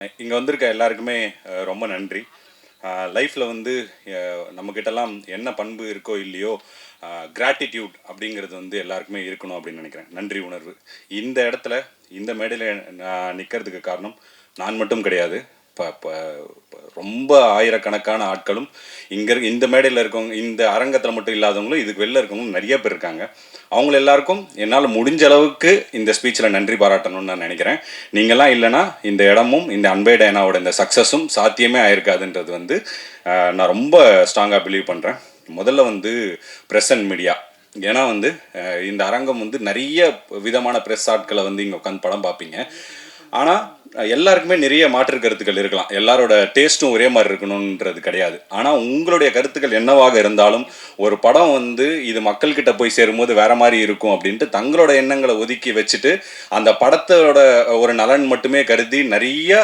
இங்கே வந்திருக்க எல்லாருக்குமே ரொம்ப நன்றி. லைஃப்பில் வந்து நம்மக்கிட்டலாம் என்ன பண்பு இருக்கோ இல்லையோ, கிராட்டிடியூட் அப்படிங்கிறது வந்து எல்லாருக்குமே இருக்கணும் அப்படின்னு நினைக்கிறேன். நன்றி உணர்வு. இந்த இடத்துல இந்த மேடையில் நான் நிற்கிறதுக்கு காரணம் நான் மட்டும் கிடையாது. இப்போ ரொம்ப ஆயிரக்கணக்கான ஆட்களும் இந்த மேடையில் இருக்கவங்க, இந்த அரங்கத்தில் மட்டும் இல்லாதவங்களும் இதுக்கு வெளில இருக்கவங்களும் நிறைய பேர் இருக்காங்க. அவங்கள எல்லாருக்கும் என்னால் முடிஞ்ச அளவுக்கு இந்த ஸ்பீச்சில் நன்றி பாராட்டணும்னு நான் நினைக்கிறேன். நீங்கள்லாம் இல்லைனா இந்த இடமும் இந்த அன்பே டயனாவோட இந்த சக்ஸஸும் சாத்தியமே ஆயிருக்காதுன்றது வந்து நான் ரொம்ப ஸ்ட்ராங்காக பிலீவ் பண்ணுறேன். முதல்ல வந்து ப்ரெஸ் அண்ட் மீடியா. ஏன்னா வந்து இந்த அரங்கம் வந்து நிறைய விதமான ப்ரெஸ் ஆட்களை வந்து இங்கே உட்காந்து படம் பார்ப்பீங்க. ஆனால் எல்லாருக்குமே நிறைய மாற்று கருத்துக்கள் இருக்கலாம். எல்லாரோட டேஸ்ட்டும் ஒரே மாதிரி இருக்கணுன்றது கிடையாது. ஆனால் உங்களுடைய கருத்துக்கள் என்னவாக இருந்தாலும் ஒரு படம் வந்து இது மக்கள்கிட்ட போய் சேரும்போது வேற மாதிரி இருக்கும் அப்படின்ட்டு தங்களோட எண்ணங்களை ஒதுக்கி வச்சுட்டு அந்த படத்தோட ஒரு நலன் மட்டுமே கருதி நிறைய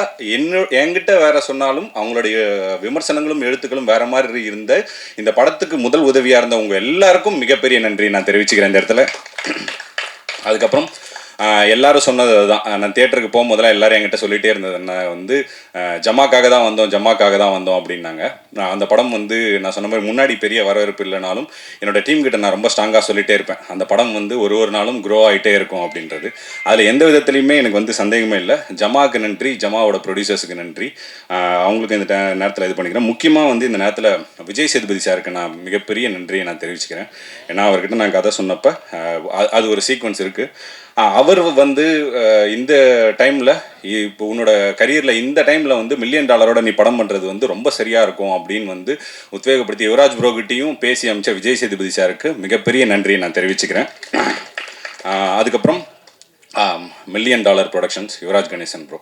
என்கிட்ட வேற சொன்னாலும் அவங்களுடைய விமர்சனங்களும் எழுத்துக்களும் வேற மாதிரி இருந்த இந்த படத்துக்கு முதல் உதவியாக இருந்த உங்க எல்லாருக்கும் மிகப்பெரிய நன்றி நான் தெரிவிச்சுக்கிறேன் இந்த இடத்துல. அதுக்கப்புறம் எல்லாரும் சொன்னது அதுதான். நான் தியேட்டருக்கு போகும்போதெல்லாம் எல்லாரும் என்கிட்ட சொல்லிகிட்டே இருந்தது, நான் வந்து ஜமாக்காக தான் வந்தோம் அப்படின்னாங்க. நான் அந்த படம் வந்து நான் சொன்ன மாதிரி முன்னாடி பெரிய வரவேற்பு இல்லைனாலும் என்னோட டீம் கிட்ட நான் ரொம்ப ஸ்ட்ராங்காக சொல்லிகிட்டே இருப்பேன், அந்த படம் வந்து ஒரு நாளும் க்ரோ ஆகிட்டே இருக்கும் அப்படின்றது. அதில் எந்த விதத்துலையுமே எனக்கு வந்து சந்தேகமே இல்லை. ஜமாவுக்கு நன்றி, ஜமாவோட ப்ரொடியூசர்ஸுக்கு நன்றி. அவங்களுக்கு இந்த நேரத்தில் இது பண்ணிக்கிறேன். முக்கியமாக வந்து இந்த நேரத்தில் விஜய் சேதுபதி சாருக்கு நான் மிகப்பெரிய நன்றியை நான் தெரிவிச்சுக்கிறேன். ஏன்னா அவர்கிட்ட நான் கதை சொன்னப்போ அது ஒரு சீக்வன்ஸ் இருக்குது. அவர் வந்து இந்த டைமில் இப்போ உன்னோட கரியரில் இந்த டைமில் வந்து $1 மில்லியன் நீ படம் பண்ணுறது வந்து ரொம்ப சரியாக இருக்கும் அப்படின்னு வந்து உத்வேகப்படுத்தி யுவராஜ் ப்ரோகிட்டையும் பேசி அமைச்ச விஜய் சேதுபதி சாருக்கு மிகப்பெரிய நன்றியை நான் தெரிவிச்சுக்கிறேன். அதுக்கப்புறம் $1 million productions Yuvaraj Ganesan bro,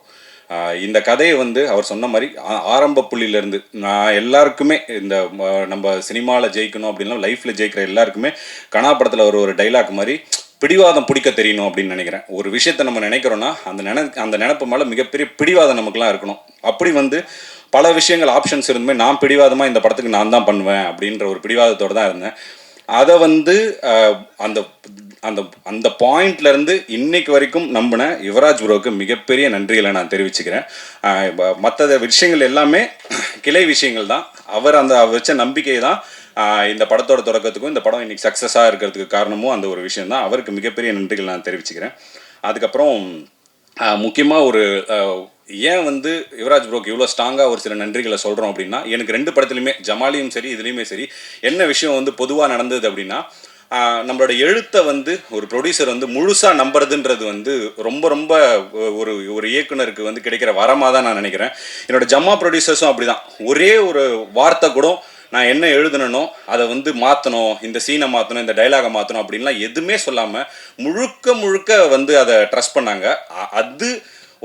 இந்த கதையை வந்து அவர் சொன்ன மாதிரி ஆரம்ப புள்ளியிலேருந்து நான் எல்லாருக்குமே இந்த நம்ம சினிமாவில் ஜெயிக்கணும் அப்படின்லாம் லைஃப்பில் ஜெயிக்கிற எல்லாருக்குமே கனா படத்தில் ஒரு டைலாக் மாதிரி பிடிவாதம் பிடிக்க தெரியணும் அப்படின்னு நினைக்கிறேன். ஒரு விஷயத்த நம்ம நினைக்கிறோன்னா அந்த நினைப்பு மேலே மிகப்பெரிய பிடிவாதம் நமக்குலாம் இருக்கணும். அப்படி வந்து பல விஷயங்கள் ஆப்ஷன்ஸ் இருந்துமே நான் பிடிவாதமாக இந்த படத்துக்கு நான் தான் பண்ணுவேன் அப்படின்ற ஒரு பிடிவாதத்தோடு தான் இருந்தேன். அதை வந்து அந்த அந்த அந்த பாயிண்ட்லேருந்து இன்னைக்கு வரைக்கும் நம்பின யுவராஜ் ப்ரோவுக்கு மிகப்பெரிய நன்றிகளை நான் தெரிவிச்சுக்கிறேன். மற்ற விஷயங்கள் எல்லாமே கிளை விஷயங்கள் தான். அவர் வச்ச நம்பிக்கை தான் இந்த படத்தோட தொடக்கத்துக்கும் இந்த படம் இன்னைக்கு சக்ஸஸாக இருக்கிறதுக்கு காரணமும் அந்த ஒரு விஷயம் தான். அவருக்கு மிகப்பெரிய நன்றிகள் நான் தெரிவிச்சுக்கிறேன். அதுக்கப்புறம் முக்கியமாக ஏன் வந்து யுவராஜ் ப்ரோக்கு இவ்வளோ ஸ்ட்ராங்காக ஒரு சில நன்றிகளை சொல்கிறோம் அப்படின்னா, எனக்கு 2 படத்துலையுமே ஜமாலியும் சரி இதுலேயுமே சரி என்ன விஷயம் வந்து பொதுவாக நடந்தது அப்படின்னா, நம்மளோட எழுத்தை வந்து ஒரு ப்ரொடியூசர் வந்து முழுசாக நம்புறதுன்றது வந்து ரொம்ப ரொம்ப ஒரு இயக்குனருக்கு வந்து கிடைக்கிற வரமாக தான் நான் நினைக்கிறேன். என்னோட ஜம்மா ப்ரொடியூசர்ஸும் அப்படி தான். ஒரே ஒரு வார்த்தை கூட நான் என்ன எழுதுனனோ அதை வந்து மாற்றணும், இந்த சீனை மாற்றணும், இந்த டைலாகை மாற்றணும் அப்படின்லாம் எதுவுமே சொல்லாமல் முழுக்க வந்து அதை ட்ரஸ்ட் பண்ணாங்க. அது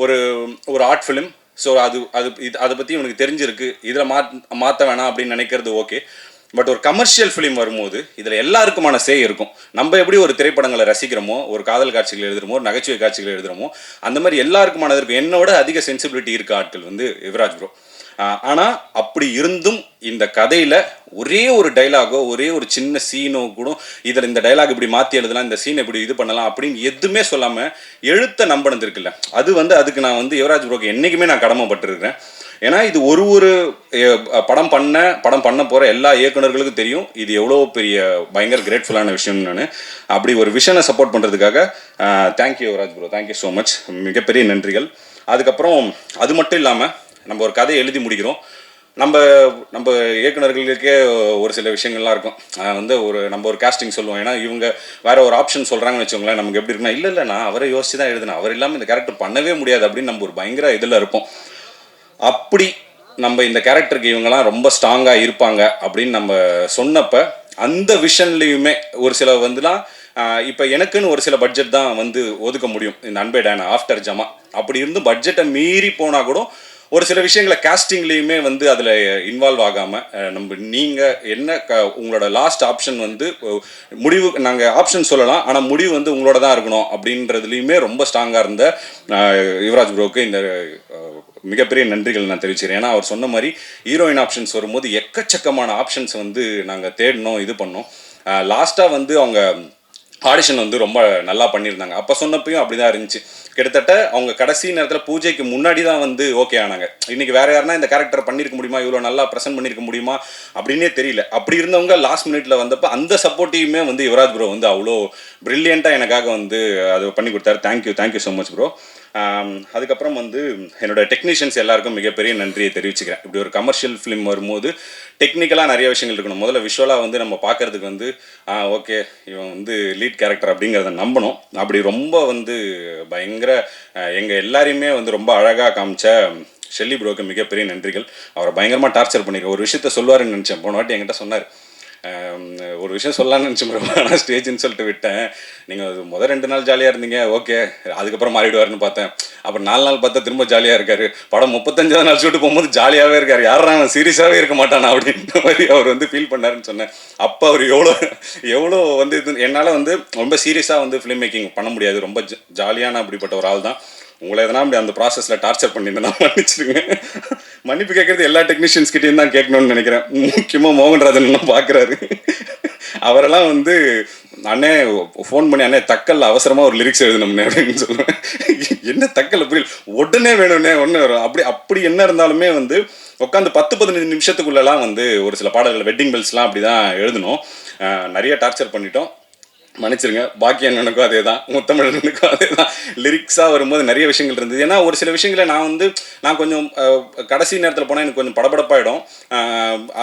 ஒரு ஆர்ட் ஃபிலிம். ஸோ அதை பற்றி இவனுக்கு தெரிஞ்சிருக்கு, இதில் மாற்ற வேணாம் அப்படின்னு நினைக்கிறது ஓகே. பட் ஒரு கமர்ஷியல் ஃபிலிம் வரும்போது இதில் எல்லாருக்குமான சே இருக்கும். நம்ம எப்படி ஒரு திரைப்படங்களை ரசிக்கிறோமோ, ஒரு காதல் காட்சிகள் எழுதுகிறோமோ, ஒரு நகைச்சுவை காட்சிகள் எழுதுகிறோமோ, அந்த மாதிரி எல்லாருக்குமானது இருக்கும். என்னோட அதிக சென்சிபிலிட்டி இருக்க ஆட்கள் வந்து யுவராஜ் ப்ரோ. ஆனால் அப்படி இருந்தும் இந்த கதையில் ஒரே ஒரு டைலாகோ ஒரே ஒரு சின்ன சீனோ கூட இதில் இந்த டைலாக் இப்படி மாற்றி எழுதலாம், இந்த சீன் இப்படி இது பண்ணலாம் அப்படின்னு எதுவுமே சொல்லாமல் எழுத்த நம்பினது இருக்குல்ல, அது வந்து அதுக்கு நான் வந்து யுவராஜ் ப்ரோக்கு என்றைக்குமே நான் கடமைப்பட்டிருக்கிறேன். ஏன்னா இது ஒரு படம் பண்ண போகிற எல்லா இயக்குநர்களுக்கும் தெரியும் இது எவ்வளோ பெரிய பயங்கர கிரேட்ஃபுல்லான விஷயம்னு. நான் அப்படி ஒரு விஷனை சப்போர்ட் பண்ணுறதுக்காக thank you Yuvaraj bro, thank you so much, மிகப்பெரிய நன்றிகள். அதுக்கப்புறம் அது மட்டும் இல்லாமல் நம்ம ஒரு கதையை எழுதி முடிக்கிறோம். நம்ம இயக்குநர்களுக்கே ஒரு சில விஷயங்கள்லாம் இருக்கும். வந்து நம்ம ஒரு காஸ்டிங் சொல்லுவோம். ஏன்னா இவங்க வேற ஒரு ஆப்ஷன் சொல்கிறாங்கன்னு வச்சுக்கோங்களேன், நமக்கு எப்படி இருக்குன்னா இல்லை நான் அவரை யோசிச்சு தான் எழுதினேன், அவர் இல்லாமல் இந்த கேரக்டர் பண்ணவே முடியாது அப்படின்னு நம்ம ஒரு பயங்கர இதில் இருப்போம். அப்படி நம்ம இந்த கேரக்டருக்கு இவங்கெல்லாம் ரொம்ப ஸ்ட்ராங்காக இருப்பாங்க அப்படின்னு நம்ம சொன்னப்போ அந்த விஷன்லேயுமே ஒரு சில வந்துலாம் இப்போ எனக்குன்னு ஒரு சில பட்ஜெட் தான் வந்து ஒதுக்க முடியும் இந்த அன்பே டயனா ஆஃப்டர் ஜமா. அப்படி இருந்து பட்ஜெட்டை மீறி போனால் கூட ஒரு சில விஷயங்களை காஸ்டிங்லேயுமே வந்து அதில் இன்வால்வ் ஆகாமல் நீங்கள் என்ன உங்களோட லாஸ்ட் ஆப்ஷன் வந்து முடிவு நாங்கள் ஆப்ஷன் சொல்லலாம், ஆனால் முடிவு வந்து உங்களோட தான் இருக்கணும் அப்படின்றதுலையுமே ரொம்ப ஸ்ட்ராங்காக இருந்த யுவராஜ் ப்ரோக்கு இந்த மிகப்பெரிய நன்றிகள் நான் தெரிவிச்சுக்கிறேன். ஏன்னா அவர் சொன்ன மாதிரி ஹீரோயின் ஆப்ஷன்ஸ் வரும்போது எக்கச்சக்கமான ஆப்ஷன்ஸ் வந்து நாங்கள் தேடினோம், இது பண்ணோம். லாஸ்ட்டாக வந்து அவங்க ஆடிஷன் வந்து ரொம்ப நல்லா பண்ணியிருந்தாங்க. அப்போ சொன்னப்பையும் அப்படி தான் இருந்துச்சு. கிட்டத்தட்ட அவங்க கடைசி நேரத்தில் பூஜைக்கு முன்னாடி தான் வந்து ஓகே ஆனாங்க. இன்றைக்கி வேறு யாருனா இந்த கேரக்டர் பண்ணியிருக்க முடியுமா, இவ்வளோ நல்லா ப்ரெசென்ட் பண்ணியிருக்க முடியுமா அப்படின்னே தெரியல. அப்படி இருந்தவங்க லாஸ்ட் மினிட்ல வந்தப்போ அந்த சப்போர்ட்டிவுமே வந்து யுவராஜ் ப்ரோ வந்து அவ்வளோ ப்ரில்லியண்ட்டாக எனக்காக வந்து அது பண்ணி கொடுத்தாரு. Thank you so much bro. அதுக்கப்புறம் வந்து என்னோட டெக்னீஷியன்ஸ் எல்லாருக்கும் மிகப்பெரிய நன்றியை தெரிவிச்சுக்கிறேன். இப்படி ஒரு கமர்ஷியல் ஃபிலிம் வரும்போது டெக்னிக்கலாக நிறைய விஷயங்கள் இருக்கணும். முதல்ல விஷுவலாக வந்து நம்ம பார்க்குறதுக்கு வந்து ஓகே இவன் வந்து லீட் கேரக்டர் அப்படிங்கிறத நம்பணும். அப்படி ரொம்ப வந்து பயங்கர எங்கள் எல்லாரையுமே வந்து ரொம்ப அழகாக காமிச்ச ஷெல்லி ப்ரோக்கு மிகப்பெரிய நன்றிகள். அவரை பயங்கரமாக டார்ச்சர் பண்ணியிருக்கேன். ஒரு விஷயத்த சொல்லுவாருன்னு நினச்சேன். போன வாட்டி என்கிட்ட சொன்னார், ஒரு விஷயம் சொல்லலான்னு நினச்சேன் ப்ரோ, ஆனால் ஸ்டேஜ்னு சொல்லிட்டு விட்டேன். நீங்கள் முதல் 2 நாள் ஜாலியாக இருந்தீங்க, ஓகே, அதுக்கப்புறம் மாறிடுவார்னு பார்த்தேன். அப்புறம் 4 நாள் பார்த்தா திரும்ப ஜாலியாக இருக்காரு. படம் 35ஆவது நாள் ஷூட்டு போகும்போது ஜாலியாகவே இருக்கார். யாரா அவன் சீரியஸாகவே இருக்க மாட்டானா அப்படின்ற மாதிரி அவர் வந்து ஃபீல் பண்ணாருன்னு சொன்னேன். அப்போ அவர் எவ்வளோ வந்து இது என்னால் வந்து ரொம்ப சீரியஸாக வந்து ஃபிலிம் மேக்கிங் பண்ண முடியாது. ரொம்ப ஜாலியான அப்படிப்பட்ட ஒரு ஆள் தான். உங்களை எதனா அப்படி அந்த ப்ராசஸில் டார்ச்சர் பண்ணியிருந்தேன்னா மன்னிச்சிருங்க. மன்னிப்பு கேட்குறது எல்லா டெக்னீஷியன்ஸ் கிட்டேயும் தான் கேட்கணும்னு நினைக்கிறேன். முக்கியமாக மோகன்ராஜன் பார்க்குறாரு. அவரெல்லாம் வந்து அண்ணே ஃபோன் பண்ணி, அண்ணே தக்கல்ல அவசரமாக ஒரு லிரிக்ஸ் எழுதணும்னே அப்படின்னு சொல்லுவேன். என்ன தக்கல்ல புரியல, உடனே வேணும்னே ஒன்று வரும். அப்படி என்ன இருந்தாலுமே வந்து உட்காந்து 10-15 நிமிஷத்துக்குள்ளெல்லாம் வந்து ஒரு சில பாடல்கள் வெட்டிங் பெல்ஸ்லாம் அப்படி தான் எழுதணும். நிறைய டார்ச்சர் பண்ணிட்டோம், மன்னிச்சிருங்க. பாக்கிய அண்ணனுக்கும் அதே தான், முத்தமிழனுக்கும் அதே தான். லிரிக்ஸாக வரும்போது நிறைய விஷயங்கள் இருந்தது. ஏன்னா ஒரு சில விஷயங்களை நான் கொஞ்சம் கடைசி நேரத்தில் போனால் எனக்கு கொஞ்சம் படபடப்பாயிடும்.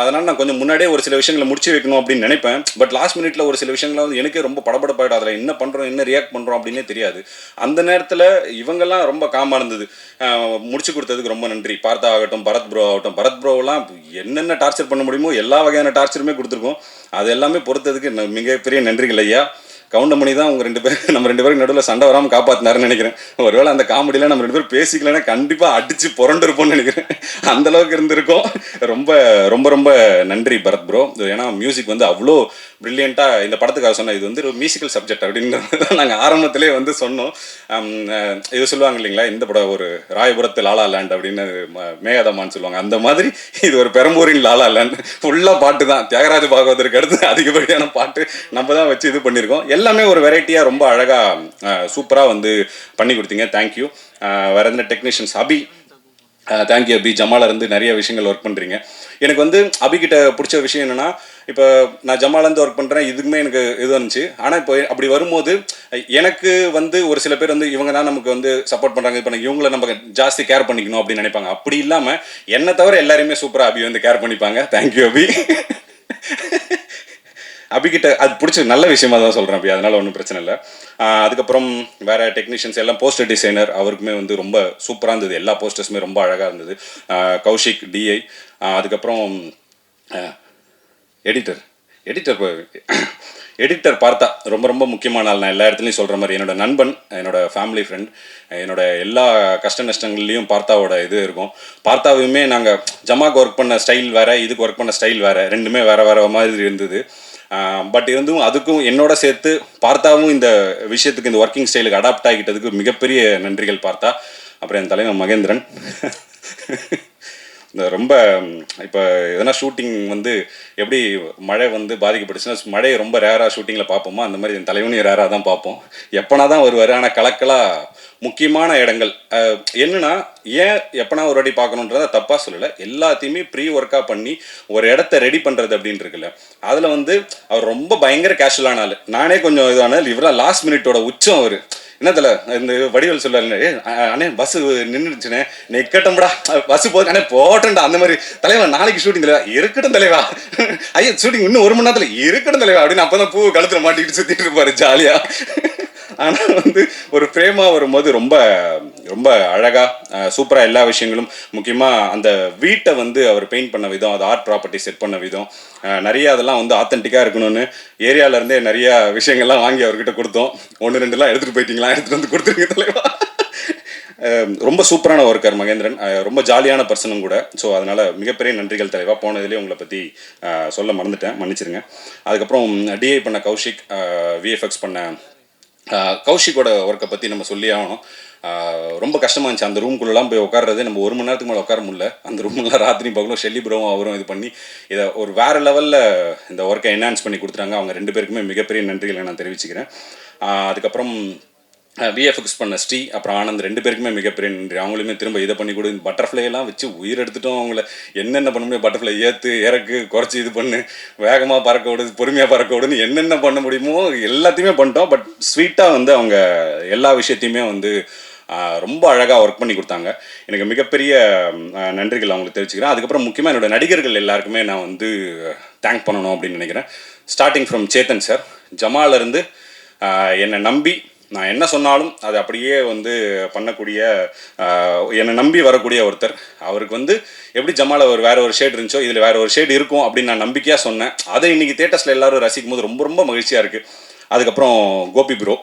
அதனால் நான் கொஞ்சம் முன்னாடியே ஒரு சில விஷயங்களை முடிச்சு வைக்கணும் அப்படின்னு நினைப்பேன். பட் லாஸ்ட் மினிட்ல ஒரு சில விஷயங்களை வந்து எனக்கே ரொம்ப படபடப்பாயிடும். அதில் என்ன பண்ணுறோம், என்ன ரியாக்ட் பண்ணுறோம் அப்படின்னே தெரியாது. அந்த நேரத்தில் இவங்கெல்லாம் ரொம்ப காமாக இருந்தது. முடிச்சு கொடுத்ததுக்கு ரொம்ப நன்றி. பார்த்தா ஆகட்டும், பரத் ப்ரோ ஆகட்டும். பரத் ப்ரோவெல்லாம் என்னென்ன டார்ச்சர் பண்ண முடியுமோ எல்லா வகையான டார்ச்சருமே கொடுத்துருக்கோம். அது எல்லாமே பொறுத்ததுக்கு மிகப்பெரிய நன்றிகள் ஐயா. கவுண்டமணி தான் உங்கள் நம்ம 2 பேருக்கு நடுவில் சண்டை வராமல் காப்பாற்றினாருன்னு நினைக்கிறேன். ஒருவேளை அந்த காமெடியில் நம்ம 2 பேரும் பேசிக்கலன்னா கண்டிப்பாக அடித்து புரண்டிருப்போம்னு நினைக்கிறேன். அந்தளவுக்கு இருந்திருக்கோம். ரொம்ப ரொம்ப ரொம்ப நன்றி பரத் ப்ரோ. ஏன்னா மியூசிக் வந்து அவ்வளோ ப்ரில்லியண்ட்டாக இந்த படத்துக்காக சொன்னேன். இது வந்து ஒரு மியூசிக்கல் சப்ஜெக்ட் அப்படின்றது தான் நாங்கள் ஆரம்பத்திலே வந்து சொன்னோம். இது சொல்லுவாங்க இல்லைங்களா, இந்த படம் ஒரு ராயபுரத்து லாலா லேண்ட் அப்படின்னு மேகதமான்னு சொல்லுவாங்க. அந்த மாதிரி இது ஒரு பெரம்பூரின் லாலா லேண்ட். ஃபுல்லாக பாட்டு தான். தியாகராஜ பாகவதற்கு அடுத்து அதிகப்படியான பாட்டு நம்ம தான் வச்சு இது பண்ணியிருக்கோம். எல்லாமே ஒரு வெரைட்டியாக ரொம்ப அழகாக சூப்பராக வந்து பண்ணி கொடுத்தீங்க. தேங்க்யூ. வேறு எந்த டெக்னீஷியன்ஸ் அபி, தேங்க்யூ அபி. ஜமால இருந்து நிறைய விஷயங்கள் ஒர்க் பண்ணுறீங்க. எனக்கு வந்து அபிகிட்ட பிடிச்ச விஷயம் என்னென்னா, இப்போ நான் ஜமாலேருந்து ஒர்க் பண்ணுறேன், இதுக்குமே எனக்கு இது வந்துச்சு. ஆனால் இப்போ அப்படி வரும்போது எனக்கு வந்து ஒரு சில பேர் வந்து இவங்க தான் நமக்கு வந்து சப்போர்ட் பண்ணுறாங்க, இப்போ இவங்களை நம்ம ஜாஸ்தி கேர் பண்ணிக்கணும் அப்படின்னு நினைப்பாங்க. அப்படி இல்லாமல் என்னை தவிர எல்லாருமே சூப்பராக அபி வந்து கேர் பண்ணிப்பாங்க. தேங்க்யூ அபி. அபிகிட்ட அது பிடிச்ச நல்ல விஷயமா தான் சொல்கிறேன் அபி, அதனால் ஒன்றும் பிரச்சனை இல்லை. அதுக்கப்புறம் வேறு டெக்னீஷியன்ஸ் எல்லாம், போஸ்டர் டிசைனர் அவருக்குமே வந்து ரொம்ப சூப்பராக இருந்தது. எல்லா போஸ்டர்ஸுமே ரொம்ப அழகாக இருந்தது. கௌஷிக் டிஐ. அதுக்கப்புறம் எடிட்டர் பார்த்தா ரொம்ப ரொம்ப முக்கியமான ஆள். நான் எல்லா இடத்துலையும் சொல்கிற மாதிரி என்னோடய நண்பன், என்னோடய ஃபேமிலி ஃப்ரெண்ட். என்னோட எல்லா கஷ்ட நஷ்டங்கள்லேயும் பார்த்தாவோட இது இருக்கும். பார்த்தாவுமே நாங்கள் ஜமாக்கு ஒர்க் பண்ண ஸ்டைல் வேறு, இதுக்கு ஒர்க் பண்ண ஸ்டைல் வேறு, ரெண்டுமே வேறு மாதிரி இருந்தது. பட் இருந்தும் அதுக்கும் என்னோட சேர்த்து பார்த்தாவும் இந்த விஷயத்துக்கு, இந்த ஒர்க்கிங் ஸ்டைலுக்கு அடாப்ட் ஆகிட்டதுக்கு மிகப்பெரிய நன்றிகள் பார்த்தா. அப்புறம் என் தலைவன் மகேந்திரன். இந்த ரொம்ப இப்போ எதனா ஷூட்டிங் வந்து எப்படி மழை வந்து பாதிக்கப்பட்டுச்சுன்னா, மழையை ரொம்ப ரேராக ஷூட்டிங்கில் பார்ப்போமா, அந்த மாதிரி என் தலைவனையும் ரேராக தான் பார்ப்போம். எப்போனா தான் வருவார். ஆனால் கலக்கலாக முக்கியமான இடங்கள் என்னன்னா, ஏன் எப்போனா ஒரு வாட்டி பார்க்கணுன்றதை தப்பாக சொல்லலை. எல்லாத்தையுமே ப்ரீ ஒர்க்காக பண்ணி ஒரு இடத்த ரெடி பண்ணுறது அப்படின்னு இருக்குல்ல, அதில் வந்து அவர் ரொம்ப பயங்கர கேஷுவலான ஆள். நானே கொஞ்சம் இதானால், இவரெல்லாம் லாஸ்ட் மினிட்டோட உச்சம். அவர் என்னத்துல இந்த வடிவல் சொல்லாரு, அண்ணே பஸ் நின்றுச்சுண்ணே, நிக்கட்டும்டா பஸ் போகுது அண்ணே போட்டேன்டா, அந்த மாதிரி. தலைவா நாளைக்கு ஷூட்டிங் தலைவா, இருக்கட்டும் தலைவா, ஐயா ஷூட்டிங் இன்னும் 1 மணி நேரத்தில் இருக்கட்டும் தலைவா அப்படின்னு அப்போ தான் பூ கழுத்துல மாட்டிக்கிட்டு சுற்றிட்டு இருப்பாரு ஜாலியாக. ஆனால் வந்து ஒரு ஃப்ரேமாக வரும்போது ரொம்ப ரொம்ப அழகாக சூப்பராக எல்லா விஷயங்களும், முக்கியமாக அந்த வீட்டை வந்து அவர் பெயிண்ட் பண்ண விதம், அது ஆர்ட் ப்ராப்பர்ட்டி செட் பண்ண விதம், நிறைய அதெல்லாம் வந்து ஆத்தென்டிக்காக இருக்கணும்னு ஏரியாவிலேருந்தே நிறையா விஷயங்கள்லாம் வாங்கி அவர்கிட்ட கொடுத்தோம். 1-2 எடுத்துகிட்டு போயிட்டீங்களா, எடுத்துகிட்டு வந்து கொடுத்துருங்க தலைவா. ரொம்ப சூப்பரான ஒர்க்கர் மகேந்திரன், ரொம்ப ஜாலியான பர்சனும் கூட. ஸோ அதனால் மிகப்பெரிய நன்றிகள் தலைவா. போனதுலேயே உங்களை பற்றி சொல்ல மறந்துட்டேன், மன்னிச்சிருங்க. அதுக்கப்புறம் டிஐ பண்ண கௌஷிக், விஎஃப்எக்ஸ் பண்ண கௌஷிக்கோட ஒர்க்கை பற்றி நம்ம சொல்லி ஆகணும். ரொம்ப கஷ்டமாக இருந்துச்சு அந்த ரூம்குள்ளெலாம் போய் உட்கார்றது. நம்ம 1 மணி நேரத்துக்கு மேலே உட்கார முடியல அந்த ரூம்லாம். ராத்திரி பகலும் ஷெல்லி ப்ரோவும் அவரும் இது பண்ணி இதை ஒரு வேறு லெவலில் இந்த ஒர்க்கை என்ஹான்ஸ் பண்ணி கொடுத்துட்டாங்க. அவங்க 2 பேருக்குமே மிகப்பெரிய நன்றிகளை நான் தெரிவிச்சுக்கிறேன். அதுக்கப்புறம் விஎஃப்எக்ஸ் பண்ண ஸ்ரீ அப்புறம் ஆனந்த் 2 பேருக்குமே மிகப்பெரிய நன்றி. அவங்களுமே திரும்ப இதை பண்ணி கொடு, பட்டர்ஃப்ளையெல்லாம் வச்சு உயிர் எடுத்துட்டோம். அவங்கள என்னென்ன பண்ண முடியும், பட்டர்ஃப்ளை ஏற்று இறக்கு குறைச்சி இது பண்ணு, வேகமாக பறக்க விடுது, பொறுமையாக பறக்க விடுன்னு என்னென்ன பண்ண முடியுமோ எல்லாத்தையுமே பண்ணிட்டோம். பட் ஸ்வீட்டாக வந்து அவங்க எல்லா விஷயத்தையுமே வந்து ரொம்ப அழகாக ஒர்க் பண்ணி கொடுத்தாங்க. எனக்கு மிகப்பெரிய நன்றிகள் அவங்களுக்கு தெரிவிச்சுக்கிறேன். அதுக்கப்புறம் முக்கியமாக என்னோடய நடிகர்கள் எல்லாருக்குமே நான் வந்து தேங்க் பண்ணணும் அப்படின்னு நினைக்கிறேன். ஸ்டார்டிங் ஃப்ரம் சேத்தன் சார், ஜமாலேருந்து என்னை நம்பி நான் என்ன சொன்னாலும் அது அப்படியே வந்து பண்ணக்கூடிய, என்னை நம்பி வரக்கூடிய ஒருத்தர். அவருக்கு வந்து எப்படி ஜமால வேறு ஒரு ஷேட் இருந்துச்சோ இதில் வேறு ஒரு ஷேட் இருக்கும் அப்படின்னு நான் நம்பிக்கையாக சொன்னேன். அதை இன்றைக்கி தேட்டர்ஸில் எல்லோரும் ரசிக்கும் போது ரொம்ப ரொம்ப மகிழ்ச்சியாக இருக்குது. அதுக்கப்புறம் கோபி ப்ரோ,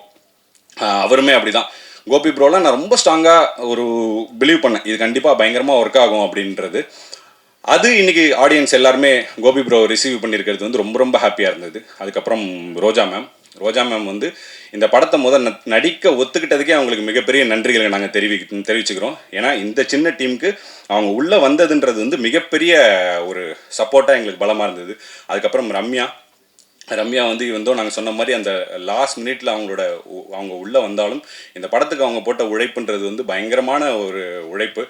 அவருமே அப்படி தான். கோபி ப்ரோலாம் நான் ரொம்ப ஸ்ட்ராங்காக ஒரு பிலீவ் பண்ணேன், இது கண்டிப்பாக பயங்கரமாக ஒர்க் ஆகும் அப்படின்றது. அது இன்றைக்கி ஆடியன்ஸ் எல்லாருமே கோபி ப்ரோ ரிசீவ் பண்ணியிருக்கிறது வந்து ரொம்ப ரொம்ப ஹாப்பியாக இருந்தது. அதுக்கப்புறம் ரோஜா மேம் வந்து இந்த படத்தை நடிக்க ஒத்துக்கிட்டதுக்கே அவங்களுக்கு மிகப்பெரிய நன்றிகளை நாங்கள் தெரிவிச்சுக்கிறோம். ஏன்னா இந்த சின்ன டீமுக்கு அவங்க உள்ளே வந்ததுன்றது வந்து மிகப்பெரிய ஒரு சப்போர்ட்டாக எங்களுக்கு பலமாக இருந்தது. அதுக்கப்புறம் ரம்யா வந்து நாங்கள் சொன்ன மாதிரி அந்த லாஸ்ட் மினிட்ல அவங்க உள்ளே வந்தாலும் இந்த படத்துக்கு அவங்க போட்ட உழைப்புன்றது வந்து பயங்கரமான ஒரு உழைப்பு.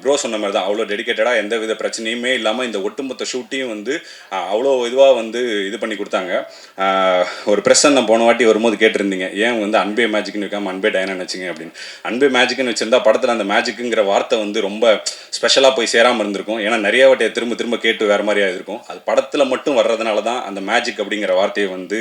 ப்ரோ சொன்ன மாதிரி தான், அவ்வளோ டெடிக்கேட்டடாக எந்த வித பிரச்சனையுமே இல்லாமல் இந்த ஒட்டுமொத்த ஷூட்டையும் வந்து அவ்வளோ இதுவாக வந்து இது பண்ணி கொடுத்தாங்க. ஒரு ப்ரெஸ் நான் போன வாட்டி வரும்போது கேட்டிருந்தீங்க, ஏன் வந்து அன்பே மேஜிக்னு வைக்காமல் அன்பே டயனா வச்சுங்க அப்படின்னு. அன்பே மேஜிக்னு வச்சுருந்தா படத்தில் அந்த மேஜிக்குங்கிற வார்த்தை வந்து ரொம்ப ஸ்பெஷலாக போய் சேராமல் இருந்திருக்கும். ஏன்னா நிறைய வாட்டியை திரும்ப கேட்டு வேறு மாதிரியாக இருக்கும். அது படத்தில் மட்டும் வர்றதுனால தான் அந்த மேஜிக் அப்படிங்கிற வார்த்தையை வந்து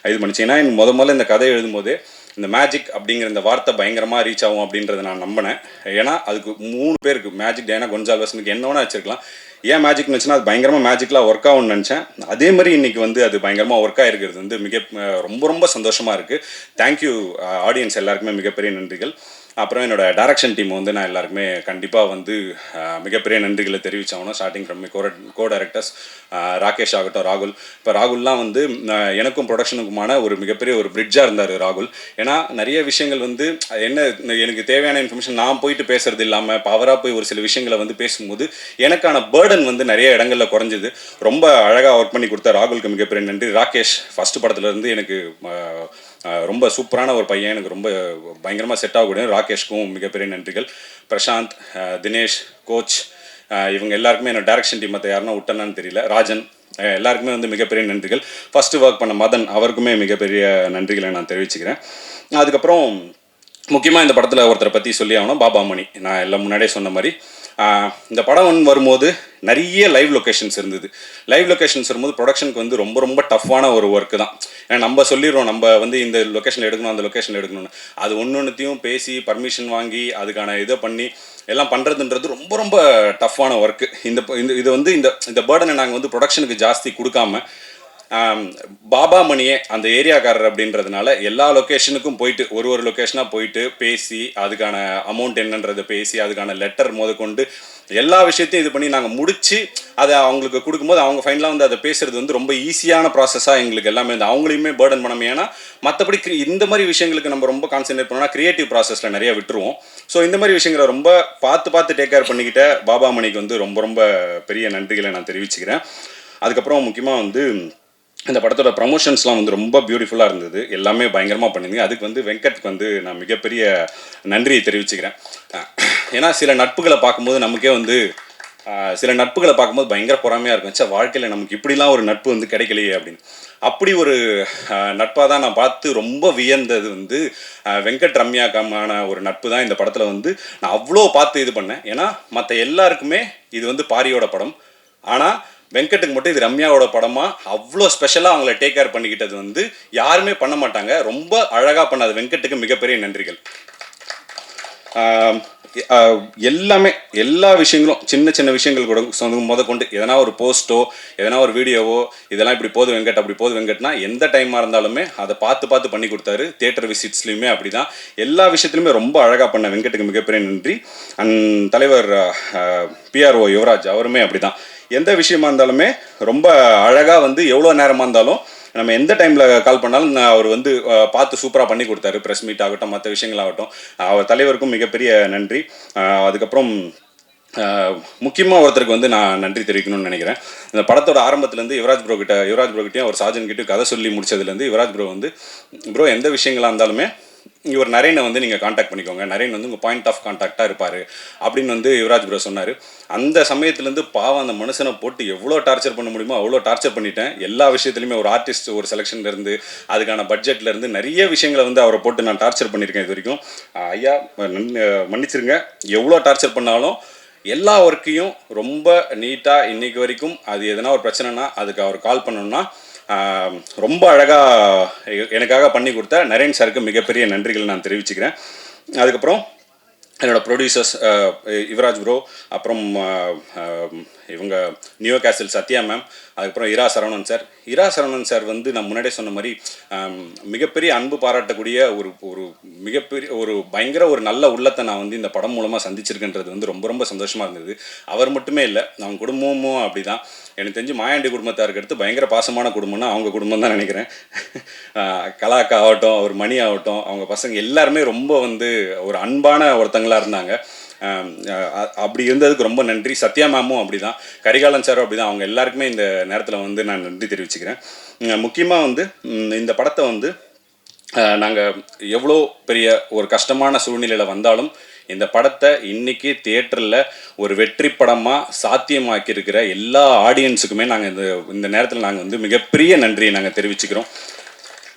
இது பண்ணிச்சு. ஏன்னா எனக்கு முதல்ல இந்த கதை எழுதும்போது இந்த மேஜிக் அப்படிங்கிற இந்த வார்த்தை பயங்கரமாக ரீச் ஆகும் அப்படின்றத நான் நம்பினேன். ஏன்னா அதுக்கு 3 பேருக்கு மேஜிக் டயனா கொன்சால்வஸ்னுக்கு என்ன வேணா வச்சிருக்கலாம், ஏன் மேஜிக்னு வச்சுன்னா அது பயங்கரமாக மேஜிக்கலாக ஒர்க் ஆகும்னு நினச்சேன். அதே மாதிரி இன்றைக்கி வந்து அது பயங்கரமாக ஒர்க் ஆகிருக்கிறது வந்து ரொம்ப ரொம்ப சந்தோஷமாக இருக்குது. தேங்க்யூ ஆடியன்ஸ் எல்லாருக்குமே மிகப்பெரிய நன்றிகள். அப்புறம் என்னோடய டைரக்ஷன் டீம் வந்து நான் எல்லாருக்குமே கண்டிப்பாக வந்து மிகப்பெரிய நன்றிகளை தெரிவித்தாகணும். Starting from co directors Rakesh ஆகட்டும், ராகுல். இப்போ ராகுல்லாம் வந்து எனக்கும் ப்ரொடக்ஷனுக்குமான ஒரு மிகப்பெரிய ஒரு பிரிட்ஜாக இருந்தார் ராகுல். ஏன்னா நிறைய விஷயங்கள் வந்து எனக்கு தேவையான இன்ஃபர்மேஷன் நான் போயிட்டு பேசுறது இல்லாமல் இப்போ அவராக போய் ஒரு சில விஷயங்களை வந்து பேசும்போது எனக்கான பேர்டன் வந்து நிறைய இடங்களில் குறைஞ்சிது. ரொம்ப அழகாக ஒர்க் பண்ணி கொடுத்த ராகுலுக்கு மிகப்பெரிய நன்றி. ராகேஷ் ஃபஸ்ட்டு படத்துலேருந்து எனக்கு ரொம்ப சூப்பரான ஒரு பையன், எனக்கு ரொம்ப பயங்கரமாக செட் ஆகக்கூடிய ராகேஷ்க்கும் மிகப்பெரிய நன்றிகள். பிரசாந்த், தினேஷ், கோச், இவங்க எல்லாருக்குமே என்னோட டைரக்ஷன் டீம் மற்ற யாருன்னா விட்டனான்னு தெரியல, ராஜன், எல்லாருக்குமே வந்து மிகப்பெரிய நன்றிகள். ஃபஸ்ட்டு ஒர்க் பண்ண மதன், அவருக்குமே மிகப்பெரிய நன்றிகளை நான் தெரிவிச்சுக்கிறேன். அதுக்கப்புறம் முக்கியமாக இந்த படத்தில் ஒருத்தரை பற்றி சொல்லி ஆகணும், பாபா மணி. நான் எல்லாம் முன்னாடியே சொன்ன மாதிரி இந்த படம் வரும்போது நிறைய லைவ் லொக்கேஷன்ஸ் இருந்தது. லைவ் லொக்கேஷன்ஸ் வரும்போது ப்ரொடக்ஷனுக்கு வந்து ரொம்ப ரொம்ப டஃப்பான ஒரு ஒர்க்கு தான். ஏன்னா நம்ம சொல்லிடுறோம் நம்ம வந்து இந்த லொக்கேஷனில் எடுக்கணும் அந்த லொக்கேஷனில் எடுக்கணும்னு, அது ஒன்றுத்தையும் பேசி பர்மிஷன் வாங்கி அதுக்கான இதை பண்ணி எல்லாம் பண்ணுறதுன்றது ரொம்ப ரொம்ப டஃப்பான ஒர்க்கு. இது வந்து இந்த பேர்டனை நாங்கள் வந்து ப்ரொடக்ஷனுக்கு ஜாஸ்தி கொடுக்காம பாபா மணியே அந்த ஏரியாக்காரர் அப்படின்றதுனால எல்லா லொக்கேஷனுக்கும் போயிட்டு ஒரு லொக்கேஷனாக போயிட்டு பேசி அதுக்கான அமௌண்ட் என்னன்றதை பேசி அதுக்கான லெட்டர் முதற்கொண்டு எல்லா விஷயத்தையும் இது பண்ணி நாங்கள் முடித்து அதை அவங்களுக்கு கொடுக்கும்போது அவங்க ஃபைனலாக வந்து அதை பேசுகிறது வந்து ரொம்ப ஈஸியான ப்ராசஸாக எங்களுக்கு எல்லாமே வந்து அவங்களையுமே பேர்டன் பண்ணாமல். ஏன்னா மற்றபடி இந்த மாதிரி விஷயங்களுக்கு நம்ம ரொம்ப கான்சென்ட்ரேட் பண்ணோம்னா க்ரியேட்டிவ் ப்ராசஸில் நிறைய விட்டுருவோம். ஸோ இந்த மாதிரி விஷயங்களை ரொம்ப பார்த்து டேக் கேர் பண்ணிக்கிட்ட பாபா மணிக்கு வந்து ரொம்ப ரொம்ப பெரிய நன்றிகளை நான் தெரிவிச்சுக்கிறேன். அதுக்கப்புறம் முக்கியமாக வந்து இந்த படத்தோட ப்ரமோஷன்ஸ்லாம் வந்து ரொம்ப பியூட்டிஃபுல்லாக இருந்தது, எல்லாமே பயங்கரமாக பண்ணியிருந்தீங்க. அதுக்கு வந்து வெங்கட்க்கு வந்து நான் மிகப்பெரிய நன்றியை தெரிவிச்சுக்கிறேன். ஏன்னா சில நட்புகளை பார்க்கும்போது பயங்கர பொறாமையாக இருக்கும், சார் வாழ்க்கையில் நமக்கு இப்படிலாம் ஒரு நட்பு வந்து கிடைக்கலையே அப்படின்னு. அப்படி ஒரு நட்பாக தான் நான் பார்த்து ரொம்ப வியந்தது வந்து வெங்கட் ரம்யாக்கான ஒரு நட்பு தான் இந்த படத்தில் வந்து நான் அவ்வளோ பார்த்து இது பண்ணேன். ஏன்னா மற்ற எல்லாருக்குமே இது வந்து பாரியோட படம், ஆனால் வெங்கட்டுக்கு மட்டும் இது ரம்யாவோட படமாக அவ்வளோ ஸ்பெஷலாக அவங்கள டேக் கேர் பண்ணிக்கிட்டது வந்து யாருமே பண்ண மாட்டாங்க. ரொம்ப அழகாக பண்ணாது வெங்கட்டுக்கு மிகப்பெரிய நன்றிகள். எல்லா விஷயங்களும் சின்ன விஷயங்கள் கூட முதற்கொண்டு எதனா ஒரு போஸ்ட்டோ எதனா ஒரு வீடியோவோ இதெல்லாம் இப்படி போது வெங்கட் அப்படி போது வெங்கட்னா எந்த டைமாக இருந்தாலுமே அதை பார்த்து பண்ணி கொடுத்தாரு. தியேட்டர் விசிட்ஸ்லையுமே அப்படி தான் எல்லா விஷயத்துலையுமே ரொம்ப அழகாக பண்ண வெங்கட்டுக்கு மிகப்பெரிய நன்றி. தலைவர் PRO யுவராஜ் அவருமே அப்படி தான் எந்த விஷயமா இருந்தாலுமே ரொம்ப அழகாக வந்து எவ்வளோ நேரமாக இருந்தாலும் நம்ம எந்த டைமில் கால் பண்ணாலும் அவர் வந்து பார்த்து சூப்பராக பண்ணி கொடுத்தாரு. ப்ரெஸ் மீட் ஆகட்டும், மற்ற விஷயங்களாகட்டும். அவர் தலைவருக்கும் மிகப்பெரிய நன்றி. அதுக்கப்புறம் முக்கியமாக ஒருத்தருக்கு வந்து நான் நன்றி தெரிவிக்கணும்னு நினைக்கிறேன். இந்த படத்தோட ஆரம்பத்துலேருந்து யுவராஜ் ப்ரோகிட்டையும் அவர் சார்ஜன் கிட்டே கதை சொல்லி முடிச்சதுலேருந்து யுவராஜ் ப்ரோ வந்து ப்ரோ எந்த விஷயங்களாக இருந்தாலுமே இவர் நரேனை வந்து நீங்கள் காண்டாக்ட் பண்ணிக்கோங்க, நரேன் வந்து உங்கள் பாயிண்ட் ஆஃப் கான்டாக்டாக இருப்பார் அப்படின்னு வந்து யுவராஜ் ப்ரோ சொன்னார். அந்த சமயத்துலேருந்து பாவம் அந்த மனுஷனை போட்டு எவ்வளோ டார்ச்சர் பண்ண முடியுமோ அவ்வளோ டார்ச்சர் பண்ணிட்டேன். எல்லா விஷயத்துலையுமே ஒரு ஆர்டிஸ்ட் ஒரு செலெக்ஷன்லேருந்து அதுக்கான பட்ஜெட்லேருந்து நிறைய விஷயங்களை வந்து அவரை போட்டு நான் டார்ச்சர் பண்ணியிருக்கேன் இது வரைக்கும். ஐயா மன்னிச்சிருங்க, எவ்வளோ டார்ச்சர் பண்ணாலும் எல்லா ஒர்க்கையும் ரொம்ப நீட்டாக இன்றைக்கு வரைக்கும் அது எதனா ஒரு பிரச்சனைனா அதுக்கு அவர் கால் பண்ணணும்னா ரொம்ப அழகாக எனக்காக பண்ணி கொடுத்த நரேன் சாருக்கு மிகப்பெரிய நன்றிகள் நான் தெரிவிச்சுக்கிறேன். அதுக்கப்புறம் என்னோடய ப்ரொடியூசர்ஸ் யுவராஜ் ப்ரோ, அப்புறம் இவங்க நியோ கேஸ்டில் சத்யா மேம், அதுக்கப்புறம் இரா சரவணன் சார் வந்து நான் முன்னாடியே சொன்ன மாதிரி மிகப்பெரிய அன்பு பாராட்டக்கூடிய ஒரு மிகப்பெரிய ஒரு பயங்கர ஒரு நல்ல உள்ளத்தை நான் வந்து இந்த படம் மூலமாக சந்திச்சிருக்கின்றது வந்து ரொம்ப ரொம்ப சந்தோஷமாக இருந்தது. அவர் மட்டுமே இல்லை, அவங்க குடும்பமும் அப்படி தான். எனக்கு தெரிஞ்சு மாயாண்டி குடும்பத்தாருக்கு அடுத்து பயங்கர பாசமான குடும்பம்னா அவங்க குடும்பம் தான் நினைக்கிறேன். கலாக்கா ஆகட்டும், அவர் மணி ஆகட்டும், அவங்க பசங்க எல்லாருமே ரொம்ப வந்து ஒரு அன்பான ஒருத்தங்களாக இருந்தாங்க. அப்படி இருந்ததுக்கு ரொம்ப நன்றி. சத்யா மேமும் அப்படி தான், கரிகாலன் சாரும் அப்படி தான். அவங்க எல்லாருக்குமே இந்த நேரத்தில் வந்து நான் நன்றி தெரிவிச்சுக்கிறேன். முக்கியமாக வந்து இந்த படத்தை வந்து நாங்கள் எவ்வளோ பெரிய ஒரு கஷ்டமான சூழ்நிலையில் வந்தாலும் இந்த படத்தை இன்றைக்கி தியேட்டரில் ஒரு வெற்றி படமாக சாத்தியமாக்கியிருக்கிற எல்லா ஆடியன்ஸுக்குமே நாங்கள் இந்த நேரத்தில் நாங்கள் வந்து மிகப்பெரிய நன்றியை நாங்கள் தெரிவிச்சுக்கிறோம்.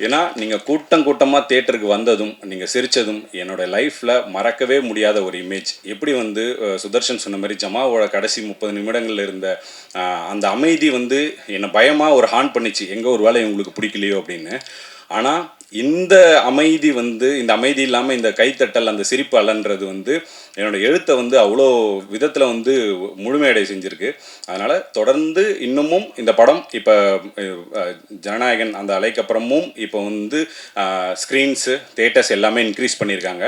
ஏன்னா நீங்கள் கூட்டமாக தேட்டருக்கு வந்ததும் நீங்கள் சிரித்ததும் என்னோடய லைஃப்பில் மறக்கவே முடியாத ஒரு இமேஜ். எப்படி வந்து சுதர்ஷன் சொன்ன மாதிரி ஜமாவோட கடைசி 30 நிமிடங்களில் இருந்த அந்த அமைதி வந்து என்னை பயமாக ஒரு ஹார்ன் பண்ணிச்சு, எங்கே ஒரு வேளை உங்களுக்கு பிடிக்கலையோ அப்படின்னு. ஆனால் இந்த அமைதி வந்து இந்த அமைதி இல்லாமல் இந்த கைத்தட்டல் அந்த சிரிப்பு அலன்றது வந்து என்னோடய எழுத்தை வந்து அவ்வளோ விதத்தில் வந்து முழுமையடை செஞ்சுருக்கு. அதனால் தொடர்ந்து இன்னமும் இந்த படம் இப்போ ஜனநாயகன் அந்த அலைக்கப்புறமும் இப்போ வந்து ஸ்க்ரீன்ஸு தேட்டர்ஸ் எல்லாமே இன்க்ரீஸ் பண்ணியிருக்காங்க.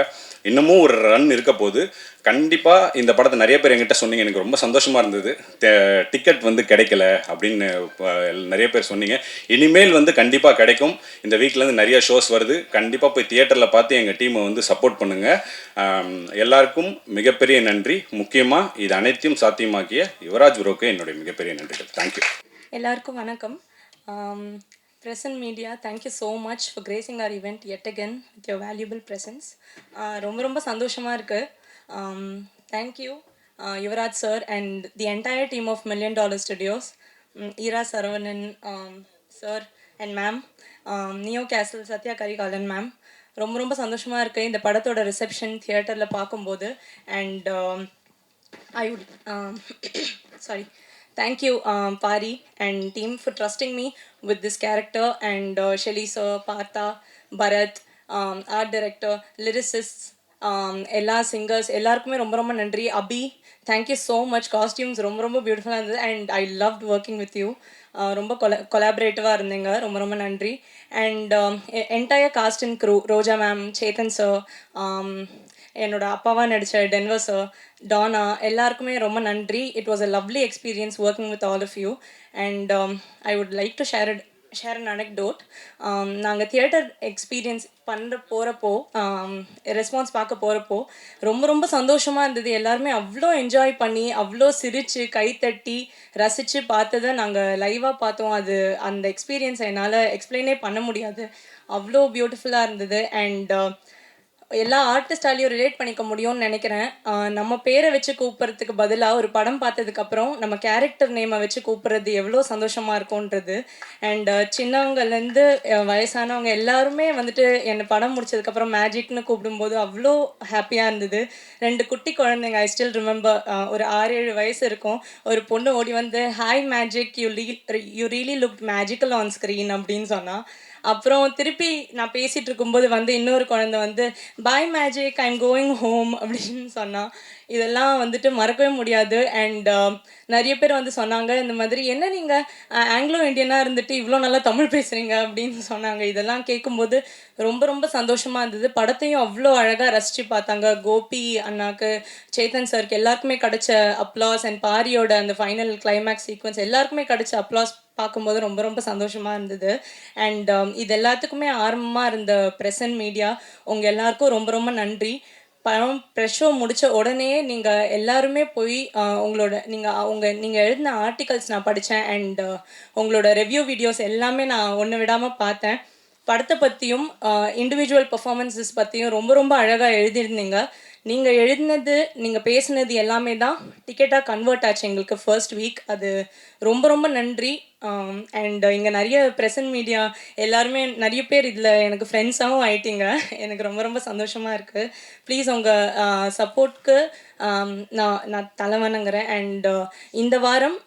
இன்னமும் ஒரு ரன் இருக்க போது. கண்டிப்பாக இந்த படத்தை நிறைய பேர் என்கிட்ட சொன்னீங்க, எனக்கு ரொம்ப சந்தோஷமாக இருந்தது. டிக்கெட் வந்து கிடைக்கல அப்படின்னு நிறைய பேர் சொன்னீங்க. இனிமேல் வந்து கண்டிப்பாக கிடைக்கும். இந்த வீக்லேருந்து நிறைய ஷோஸ் வருது, கண்டிப்பாக போய் தியேட்டரில் பார்த்து எங்கள் டீமை வந்து சப்போர்ட் பண்ணுங்கள். எல்லாருக்கும் மிகப்பெரிய நன்றி. முக்கியமாக இது அனைத்தையும் சாத்தியமாக்கிய யுவராஜ் ப்ரோக்கு என்னுடைய மிகப்பெரிய நன்றிகள். தேங்க்யூ. எல்லாருக்கும் வணக்கம். Press and media, thank you so much for gracing our event yet again with your valuable presence. ரொம்ப சந்தோஷமாக இருக்குது. Thank you Yuvaraj sir and the entire team of $1 Million Studios, Era Saravanan sir and ma'am, Neo Castle Sathya Karikalan ma'am. ரொம்ப சந்தோஷமாக இருக்குது இந்த படத்தோட reception தியேட்டரில் பார்க்கும்போது. And I would sorry. Thank you Pari and team for trusting me with this character, and Shelly sir, Partha, Bharat, art director, lyricists, எல்லா singers எல்லாருக்குமே ரொம்ப நன்றி. அபி, thank you so much. Costumes ரொம்ப பியூட்டிஃபுல்லாக இருந்தது and I loved working with you. ரொம்ப கொலாபரேட்டிவாக இருந்தீங்க. ரொம்ப நன்றி. And entire cast and crew, Roja ma'am, Chetan sir, என்னோட அப்பாவாக நடித்த டென்வர் சார், டானா, எல்லாருக்குமே ரொம்ப நன்றி. It was a lovely experience working with all of you. And I would like to share an anecdote. நாங்கள் தியேட்டர் எக்ஸ்பீரியன்ஸ் போகிறப்போ ரெஸ்பான்ஸ் பார்க்க போகிறப்போ ரொம்ப சந்தோஷமாக இருந்தது. எல்லாருமே அவ்வளோ என்ஜாய் பண்ணி அவ்வளோ சிரித்து கைத்தட்டி ரசித்து பார்த்ததை நாங்கள் லைவாக பார்த்தோம். அது அந்த எக்ஸ்பீரியன்ஸை என்னால் எக்ஸ்பிளைனே பண்ண முடியாது, அவ்வளோ பியூட்டிஃபுல்லாக இருந்தது. அண்ட் எல்லா ஆர்டிஸ்டாலையும் ரிலேட் பண்ணிக்க முடியும்னு நினைக்கிறேன். நம்ம பேரை வச்சு கூப்பிட்றதுக்கு பதிலாக ஒரு படம் பார்த்ததுக்கப்புறம் நம்ம கேரக்டர் நேமை வச்சு கூப்பிட்றது எவ்வளோ சந்தோஷமாக இருக்கும்ன்றது. அண்ட் சின்னவங்கலேருந்து வயசானவங்க எல்லாருமே வந்துட்டு என்னை படம் முடிச்சதுக்கப்புறம் மேஜிக்னு கூப்பிடும்போது அவ்வளோ ஹாப்பியாக இருந்தது. 2 குட்டி குழந்தைங்க, ஐ ஸ்டில் ரிமெம்பர், ஒரு 6-7 வயசு இருக்கும். ஒரு பொண்ணு ஓடி வந்து hi magic, you really look magical on screen அப்படின்னு சொன்னால். அப்புறம் திருப்பி நான் பேசிகிட்டு இருக்கும்போது வந்து இன்னொரு குழந்தை வந்து bye magic, I am going home அப்படின்னு சொன்னான். இதெல்லாம் வந்துட்டு மறக்கவே முடியாது. அண்ட் நிறைய பேர் வந்து சொன்னாங்க இந்த மாதிரி, என்ன நீங்கள் ஆங்கிலோ இண்டியனாக இருந்துட்டு இவ்வளோ நல்லா தமிழ் பேசுகிறீங்க அப்படின்னு சொன்னாங்க. இதெல்லாம் கேட்கும்போது ரொம்ப சந்தோஷமாக இருந்தது. படத்தையும் அவ்வளோ அழகாக ரசித்து பார்த்தாங்க. கோபி அண்ணாக்கு, சேத்தன் சாருக்கு எல்லாருக்குமே கிடைச்ச அப்ளாஸ், அண்ட் பாரியோட அந்த ஃபைனல் கிளைமேக்ஸ் சீக்வன்ஸ் எல்லாருக்குமே கிடைச்ச அப்ளாஸ் பார்க்கும்போது ரொம்ப ரொம்ப சந்தோஷமாக இருந்தது. அண்ட் இது எல்லாத்துக்குமே ஆரம்பமாக இருந்த பிரசன்ட் மீடியா உங்கள் எல்லாருக்கும் ரொம்ப ரொம்ப நன்றி. படம் ப்ரெஷ் ஷோ முடித்த உடனே நீங்கள் எல்லாருமே போய் உங்களோட நீங்கள் எழுதின ஆர்டிகல்ஸ் நான் படித்தேன். அண்ட் உங்களோட ரிவ்யூ வீடியோஸ் எல்லாமே நான் ஒன்று விடாமல் பார்த்தேன். படத்தை பற்றியும் இண்டிவிஜுவல் பெர்ஃபார்மன்ஸஸ் பற்றியும் ரொம்ப ரொம்ப அழகாக எழுதியிருந்தீங்க. நீங்கள் எழுதினது நீங்கள் பேசுனது எல்லாமே தான் டிக்கெட்டாக கன்வெர்ட் ஆச்சு எங்களுக்கு ஃபர்ஸ்ட் வீக். அது ரொம்ப ரொம்ப நன்றி. அண்ட் இங்கே நிறைய ப்ரெசன்ட் மீடியா எல்லாருமே நிறைய பேர் இதில் எனக்கு ஃப்ரெண்ட்ஸாகவும் ஆயிட்டீங்க. எனக்கு ரொம்ப ரொம்ப சந்தோஷமாக இருக்குது. ப்ளீஸ் உங்கள் சப்போர்ட்க்கு நான் நான் தலை வணங்குறேன். அண்ட் இந்த வாரம்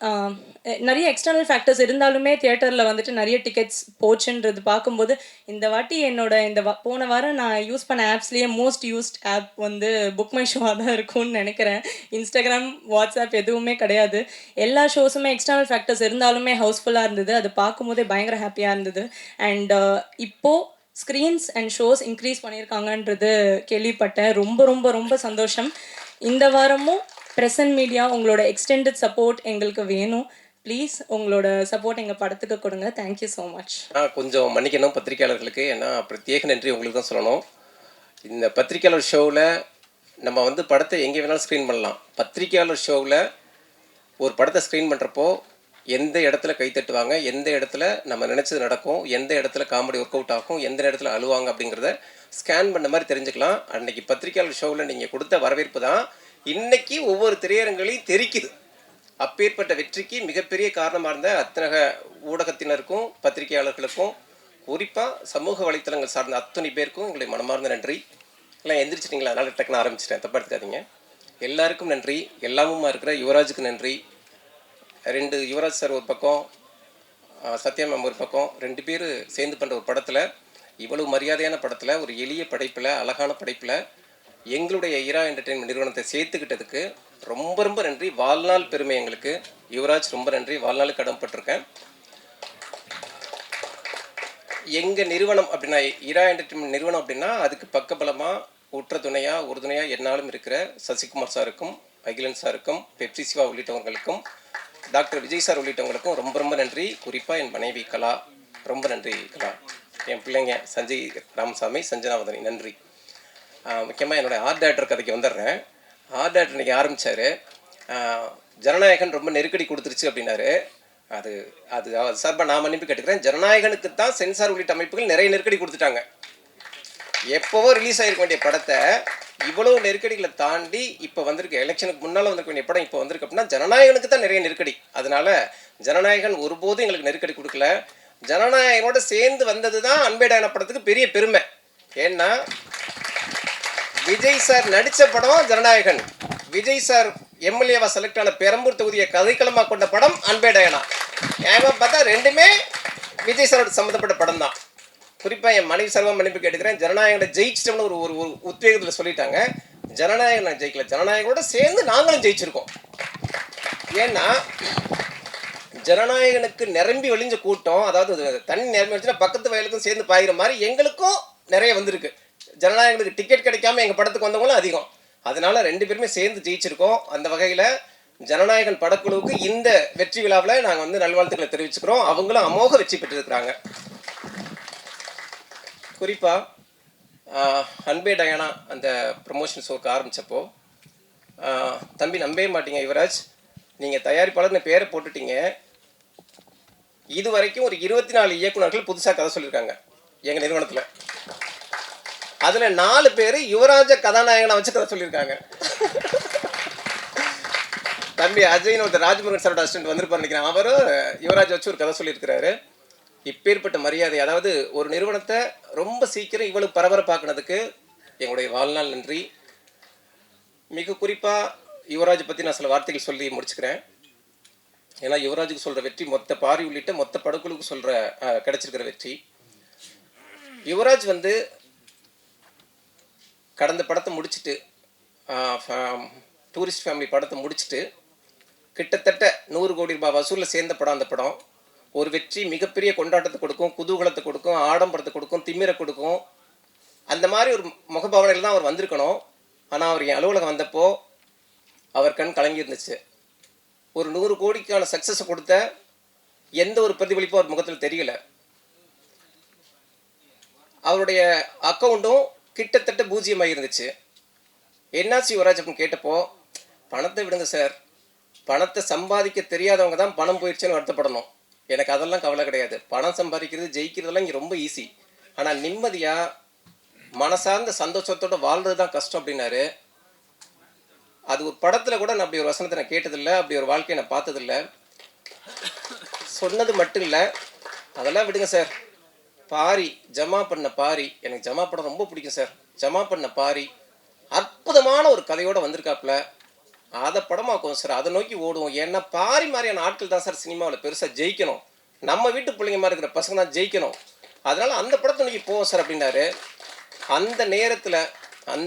நிறைய எக்ஸ்டர்னல் ஃபேக்டர்ஸ் இருந்தாலுமே தியேட்டரில் வந்துட்டு நிறைய டிக்கெட்ஸ் போச்சுன்றது பார்க்கும்போது இந்த வாட்டி என்னோட போன வாரம் நான் யூஸ் பண்ண ஆப்ஸ்லேயே மோஸ்ட் யூஸ்ட் ஆப் வந்து புக் மை ஷோவாக தான் இருக்கும்னு நினைக்கிறேன். இன்ஸ்டாகிராம், வாட்ஸ்அப் எதுவுமே கிடையாது. எல்லா ஷோஸுமே எக்ஸ்டர்னல் ஃபேக்டர்ஸ் இருந்தாலுமே ஹவுஸ்ஃபுல்லாக இருந்தது. அது பார்க்கும்போதே பயங்கர ஹாப்பியாக இருந்தது. அண்ட் இப்போது ஸ்க்ரீன்ஸ் அண்ட் ஷோஸ் இன்க்ரீஸ் பண்ணியிருக்காங்கன்றது கேள்விப்பட்டேன். ரொம்ப ரொம்ப ரொம்ப சந்தோஷம். இந்த வாரமும் ப்ரெசன்ட் மீடியா உங்களோட எக்ஸ்டெண்டட் சப்போர்ட் எங்களுக்கு வேணும். ப்ளீஸ் உங்களோட சப்போர்ட் எங்கள் படத்துக்கு கொடுங்க. Thank you so much. கொஞ்சம் மன்னிக்கணும் பத்திரிகையாளர்களுக்கு, ஏன்னா பிரத்யேக நன்றி உங்களுக்கு தான் சொல்லணும். இந்த பத்திரிகையாளர் ஷோவில் நம்ம வந்து படத்தை எங்கே வேணாலும் ஸ்க்ரீன் பண்ணலாம். பத்திரிகையாளர் ஷோவில் ஒரு படத்தை ஸ்க்ரீன் பண்ணுறப்போ எந்த இடத்துல கை தட்டுவாங்க, எந்த இடத்துல நம்ம நினச்சது நடக்கும், எந்த இடத்துல காமெடி ஒர்க் அவுட் ஆகும், எந்த இடத்துல அழுவாங்க அப்படிங்கிறத ஸ்கேன் பண்ண மாதிரி தெரிஞ்சுக்கலாம். அன்றைக்கி பத்திரிகையாளர் ஷோவில் நீங்கள் கொடுத்த வரவேற்பு தான் இன்றைக்கி ஒவ்வொரு திரையரங்களையும் தெரிக்குது. அப்பேற்பட்ட வெற்றிக்கு மிகப்பெரிய காரணமாக இருந்த அத்தனை ஊடகத்தினருக்கும் பத்திரிகையாளர்களுக்கும் குறிப்பாக சமூக வலைத்தளங்கள் சார்ந்த அத்தனை பேருக்கும் எங்களை மனமார்ந்த நன்றி. எல்லாம் எந்திரிச்சிட்டிங்களா? அதனால் டக்குன்னு ஆரம்பிச்சிட்டேன், தப்பாக எடுத்துக்காதீங்க. எல்லாருக்கும் நன்றி. எல்லாமுமா இருக்கிற யுவராஜுக்கு நன்றி. 2 யுவராஜ் சார் ஒரு பக்கம், சத்யா மேம் ஒரு பக்கம், 2 பேர் சேர்ந்து பண்ணுற ஒரு படத்தில், இவ்வளவு மரியாதையான படத்தில், ஒரு எளிய படைப்பில், அழகான படைப்பில் எங்களுடைய இரா என்டர்டெயின்மெண்ட் நிறுவனத்தை சேர்த்துக்கிட்டதுக்கு ரொம்ப ரொம்ப நன்றி. வாழ்நாள் பெருமை எங்களுக்கு. யுவராஜ் ரொம்ப நன்றி, வாழ்நாளுக்கு கடமைப்பட்டிருக்கேன். எங்கள் நிறுவனம் அப்படின்னா, இரா என்டர்டெயின்மெண்ட் நிறுவனம் அப்படின்னா, அதுக்கு பக்கபலமாக உற்ற துணையாக உறுதுணையாக என்னாலும் இருக்கிற சசிகுமார் சாருக்கும், அகிலன் சாருக்கும், பெப்சி சிவா உள்ளிட்டவங்களுக்கும், டாக்டர் விஜய் சார் உள்ளிட்டவங்களுக்கும் ரொம்ப ரொம்ப நன்றி. குறிப்பாக என் மனைவி கலா, ரொம்ப நன்றி கலா. என் பிள்ளைங்க சஞ்சய் ராமசாமி, சஞ்சனாவதனி, நன்றி. முக்கியமாக என்னோடய ஆர்ட் டேரக்டர் கதைக்கு வந்துடுறேன். ஆர்ட் டேரக்டர் இன்றைக்கி ஆரம்பித்தார். ஜனநாயகன் ரொம்ப நெருக்கடி கொடுத்துருச்சு அப்படின்னாரு. அது சார்பாக நான் மன்னிப்பு கேட்டுக்கிறேன். ஜனநாயகனுக்கு தான் சென்சார் உள்ளிட்ட அமைப்புகள் நிறைய நெருக்கடி கொடுத்துட்டாங்க. எப்போவோ ரிலீஸ் ஆகிருக்க வேண்டிய படத்தை இவ்வளவு நெருக்கடிகளை தாண்டி இப்போ வந்திருக்கு. எலெக்ஷனுக்கு முன்னால் வந்திருக்க வேண்டிய படம் இப்போ வந்திருக்கு அப்படின்னா ஜனநாயகனுக்கு தான் நிறைய நெருக்கடி. அதனால ஜனநாயகன் ஒருபோதும் எங்களுக்கு நெருக்கடி கொடுக்கல. ஜனநாயகனோட சேர்ந்து வந்தது தான் அன்பேடான படத்துக்கு பெரிய பெருமை. ஏன்னா விஜய் சார் நடித்த படம் ஜனநாயகன், விஜய் சார் எம்எல்ஏவா செலக்ட் ஆன பெரம்பூர் தொகுதியை கதைக்களமாக கொண்ட படம் அன்பேடாயனா. ஏமா பார்த்தா ரெண்டுமே விஜய் சாரோட சம்மந்தப்பட்ட படம் தான். குறிப்பாக என் மனைவி சார்பாக மன்னிப்பு கேட்டுக்கிறேன். ஜனநாயகனை ஜெயிச்சிட்டோம்னு ஒரு உத்வேகத்தில் சொல்லிட்டாங்க. ஜனநாயகன் நான் ஜெயிக்கல, ஜனநாயகனோட சேர்ந்து நாங்களும் ஜெயிச்சிருக்கோம். ஏன்னா ஜனநாயகனுக்கு நிரம்பி வழிஞ்ச கூட்டம், அதாவது தண்ணி நிரம்பி வச்சுன்னா பக்கத்து வயலுக்கும் சேர்ந்து பாயிற மாதிரி எங்களுக்கும் நிறைய வந்திருக்கு. ஜனநாயகனுக்கு டிக்கெட் கிடைக்காம எங்கள் படத்துக்கு வந்தவங்களும் அதிகம். அதனால 2 பேருமே சேர்ந்து ஜெயிச்சிருக்கோம். அந்த வகையில் ஜனநாயகன் படக்குழுவுக்கு இந்த வெற்றி விழாவில் நாங்கள் வந்து நல்வாழ்த்துக்களை தெரிவிச்சுக்கிறோம். அவங்களும் அமோக வெற்றி பெற்றிருக்கிறாங்க. குறிப்பாக அன்பே டயானா அந்த ப்ரமோஷன் ஷோக்கு ஆரம்பித்தப்போ தம்பி நம்பவே மாட்டீங்க யுவராஜ், நீங்கள் தயாரிப்பாளர்னு பேரை போட்டுட்டீங்க. இது வரைக்கும் ஒரு 24 இயக்குநர்கள் புதுசாக கதை சொல்லியிருக்காங்க எங்கள் நிறுவனத்தில். அதில் 4 பேர் யுவராஜ கதாநாயகனை வச்சு கதை சொல்லியிருக்காங்க. தம்பி அஜய்னு ஒருத்தர் ராஜ்முருகன் சாரோட அசிஸ்டன்ட் வந்திருப்பார் நினைக்கிறேன். அவரும் யுவராஜ் வச்சு ஒரு கதை சொல்லியிருக்கிறாரு. இப்பேற்பட்ட மரியாதை, அதாவது ஒரு நிறுவனத்தை ரொம்ப சீக்கிரம் இவ்வளவு பரபரப்பாக்குனதுக்கு எங்களுடைய வாழ்நாள் நன்றி. மிக குறிப்பாக யுவராஜ் பற்றி நான் சில வார்த்தைகள் சொல்லி முடிச்சுக்கிறேன். ஏன்னா யுவராஜுக்கு சொல்கிற வெற்றி மொத்த பாரி உள்ளிட்ட மொத்த படக்குழுக்கு சொல்கிற கிடைச்சிருக்கிற வெற்றி. யுவராஜ் வந்து கடந்த படத்தை முடிச்சுட்டு, டூரிஸ்ட் ஃபேமிலி படத்தை முடிச்சுட்டு கிட்டத்தட்ட 100 கோடி ரூபாய் வசூலில் சேர்ந்த படம் அந்த படம். ஒரு வெற்றி மிகப்பெரிய கொண்டாட்டத்தை கொடுக்கும், குதூகலத்தை கொடுக்கும், ஆடம்பரத்தை கொடுக்கும், திமிரை கொடுக்கும். அந்த மாதிரி ஒரு முகபாவனையில் தான் அவர் வந்திருக்கணும். ஆனால் அவர் என் அலுவலகம் வந்தப்போ அவர் கண் கலங்கி இருந்துச்சு. ஒரு 100 கோடிக்கான சக்ஸஸை கொடுத்த எந்த ஒரு பிரதிபலிப்பும் அவர் முகத்தில் தெரியல. அவருடைய அக்கௌண்ட்டும் கிட்டத்தட்ட பூஜ்ஜியமாக இருந்துச்சு. என்னாச்சு யுவராஜ் அப்படின்னு கேட்டப்போ, பணத்தை விடுங்க சார், பணத்தை சம்பாதிக்க தெரியாதவங்க தான் பணம் போயிடுச்சுன்னு வருத்தப்படணும். எனக்கு அதெல்லாம் கவலை கிடையாது. பணம் சம்பாதிக்கிறது ஜெயிக்கிறதெல்லாம் இங்கே ரொம்ப ஈஸி. ஆனால் நிம்மதியாக மனசார்ந்த சந்தோஷத்தோடு வாழ்றது தான் கஷ்டம் அப்படின்னாரு. அது ஒரு படத்தில் கூட நான் அப்படி ஒரு வசனத்தை நான் கேட்டதில்லை, அப்படி ஒரு வாழ்க்கையை நான் பார்த்ததில்லை. சொன்னது மட்டும் இல்லை, அதெல்லாம் விடுங்க சார், பாரி ஜமா பண்ண பாரி, எனக்கு ஜமா படம் ரொம்ப பிடிக்கும் சார், ஜமா பண்ண பாரி அற்புதமான ஒரு கதையோடு வந்திருக்காப்புல, அதை படமாக்குவோம் சார், அதை நோக்கி ஓடுவோம். ஏன்னா பாரி மாதிரியான ஆட்கள் தான் சார் சினிமாவில் பெருசாக ஜெயிக்கணும், நம்ம வீட்டு பிள்ளைங்க மாதிரி இருக்கிற பசங்க தான் ஜெயிக்கணும், அதனால் அந்த படத்தை நோக்கி போவோம் சார் அப்படின்னாரு. அந்த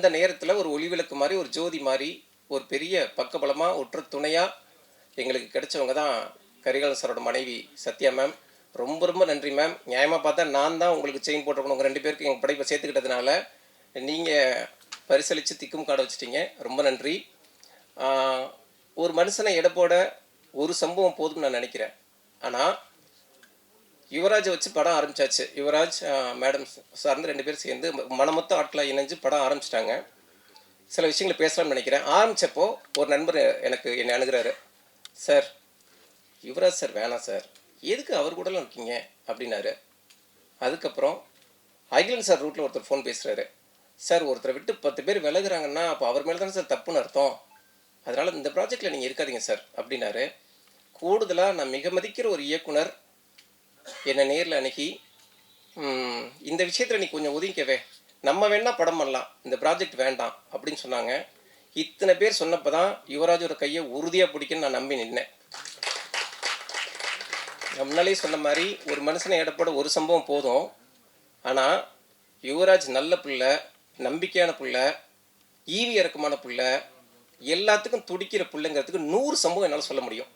நேரத்தில் ஒரு ஒளிவிளக்கு மாதிரி, ஒரு ஜோதி மாதிரி, ஒரு பெரிய பக்கபலமாக ஒற்ற துணையாக எங்களுக்கு கிடைச்சவங்க தான் கரிகாலன் சாரோட மனைவி சத்யா மேம். ரொம்ப ரொம்ப நன்றி மேம். நியாயமாக பார்த்தா நான் தான் உங்களுக்கு செயின் போட்டிருக்கணும். உங்கள் 2 பேருக்கு எங்கள் படைப்பை சேர்த்துக்கிட்டதுனால நீங்கள் பரிசளித்து திக்கும் காட வச்சிட்டிங்க. ரொம்ப நன்றி. ஒரு மனுஷனை எடை போட ஒரு சம்பவம் போதும்னு நான் நினைக்கிறேன். ஆனால் யுவராஜை வச்சு படம் ஆரம்பித்தாச்சு. யுவராஜ் மேடம் சார்ந்து 2 பேர் சேர்ந்து மனமொத்த ஆட்களாக இணைஞ்சு படம் ஆரம்பிச்சிட்டாங்க. சில விஷயங்களை பேசலாம்னு நினைக்கிறேன். ஆரம்பித்தப்போ ஒரு நண்பர் என்னை அணுகிறாரு. சார், யுவராஜ் சார் வேணாம் சார், எதுக்கு அவர் கூடலாம் இருக்கீங்க அப்படின்னாரு. அதுக்கப்புறம் அகிலன் சார் ரூட்டில் ஒருத்தர் ஃபோன் பேசுகிறாரு. சார், ஒருத்தரை விட்டு 10 பேர் விலகுறாங்கன்னா அப்போ அவர் மேலே தானே சார் தப்புன்னு அர்த்தம், அதனால் இந்த ப்ராஜெக்டில் நீங்கள் இருக்காதீங்க சார் அப்படின்னாரு. கூடுதலாக நான் மிக மதிக்கிற ஒரு இயக்குனர் என்னை நேரில் அணுகி, இந்த விஷயத்தில் நீ கொஞ்சம் ஒதுங்கிக்கவே, நம்ம வேணால் படம் பண்ணலாம், இந்த ப்ராஜெக்ட் வேண்டாம் அப்படின்னு சொன்னாங்க. இத்தனை பேர் சொன்னப்போ தான் யுவராஜோட கையை உறுதியாக பிடிக்குன்னு நான் நம்பி நின்னேன். முன்னாலே சொன்ன மாதிரி ஒரு மனுஷனை எடப்பட ஒரு சம்பவம் போதும். ஆனால் யுவராஜ் நல்ல பிள்ளை, நம்பிக்கையான பிள்ளை, ஈவி இறக்கமான பிள்ளை, எல்லாத்துக்கும் துடிக்கிற பிள்ளைங்கிறதுக்கு 100 சம்பவம் என்னால் சொல்ல முடியும்.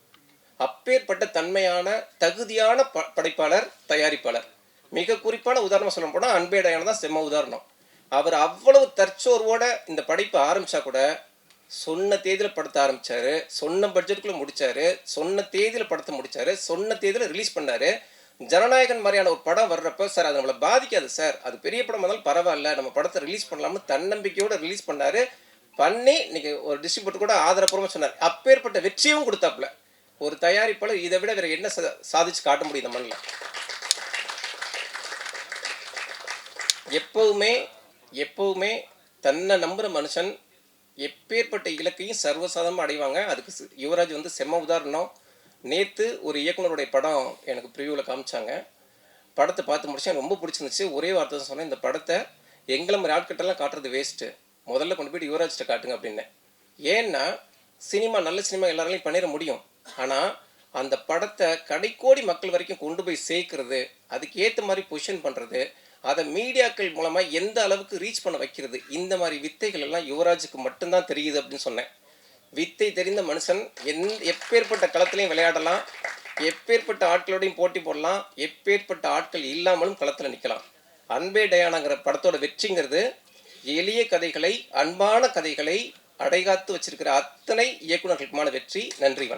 அப்பேற்பட்ட தன்மையான தகுதியான படைப்பாளர், தயாரிப்பாளர். மிக குறிப்பான உதாரணம் சொல்ல போனால் அன்பே டயானா தான் செம்ம உதாரணம். அவர் அவ்வளவு தற்சோர்வோட இந்த படைப்பை ஆரம்பித்தா கூட சொன்ன தேதியில் படத்தை ஆரம்பித்தார், சொன்ன பட்ஜெட்டுக்குள்ளே முடித்தார், சொன்ன தேதியில் படத்தை முடித்தார், சொன்ன தேதியில் ரிலீஸ் பண்ணார். ஜனநாயகன் மாதிரியான ஒரு படம் வர்றப்போ, சார் அது நம்மளை பாதிக்காது சார், அது பெரிய படம் இருந்தாலும் பரவாயில்ல, நம்ம படத்தை ரிலீஸ் பண்ணலாம்னு தன்னம்பிக்கையோடு ரிலீஸ் பண்ணார். பண்ணி இன்றைக்கி ஒரு டிஸ்ட்ரிபியூட்டர் கூட ஆதரப்பூர்வமாக சொன்னார். அப்பேற்பட்ட வெற்றியும் கொடுத்தாப்புல. ஒரு தயாரிப்பாளர் இதை விட வேறு என்ன சாதிச்சு காட்ட முடியும் இந்த மண்ணில்? எப்பவுமே தன்னை நம்புகிற மனுஷன் எப்பேற்பட்ட இலக்கையும் சர்வசாதாரணமாக அடைவாங்க. அதுக்கு யுவராஜ் வந்து செம்ம உதாரணம். நேற்று ஒரு இயக்குனருடைய படம் எனக்கு ப்ரிவியூவில் காமிச்சாங்க. படத்தை பார்த்து முடிச்சேன், ரொம்ப பிடிச்சிருந்துச்சு. ஒரே வார்த்தை தான் சொன்னேன், இந்த படத்தை எங்களை மாதிரி ஆட்கிட்டெல்லாம் காட்டுறது வேஸ்ட்டு, முதல்ல கொண்டு போய்ட்டு யுவராஜ்கிட்ட காட்டுங்க அப்படின்னேன். ஏன்னா சினிமா, நல்ல சினிமா எல்லாராலையும் பண்ணிட முடியும். ஆனால் அந்த படத்தை கடைக்கோடி மக்கள் வரைக்கும் கொண்டு போய் சேர்க்கறது, அதுக்கு ஏற்ற மாதிரி பொசிஷன் பண்ணுறது, அதை மீடியாக்கள் மூலமாக எந்த அளவுக்கு ரீச் பண்ண வைக்கிறது, இந்த மாதிரி வித்தைகள் எல்லாம் யுவராஜுக்கு மட்டும்தான் தெரியுது அப்படின்னு சொன்னேன். வித்தை தெரிந்த மனுஷன் எப்பேற்பட்ட களத்துலையும் விளையாடலாம், எப்பேற்பட்ட ஆட்களோடையும் போட்டி போடலாம், எப்பேற்பட்ட ஆட்கள் இல்லாமலும் களத்தில் நிற்கலாம். அன்பே டயானாங்கிற படத்தோட வெற்றிங்கிறது எளிய கதைகளை, அன்பான கதைகளை அடைகாத்து வச்சிருக்கிற அத்தனை இயக்குநர்களுக்குமான வெற்றி. நன்றி.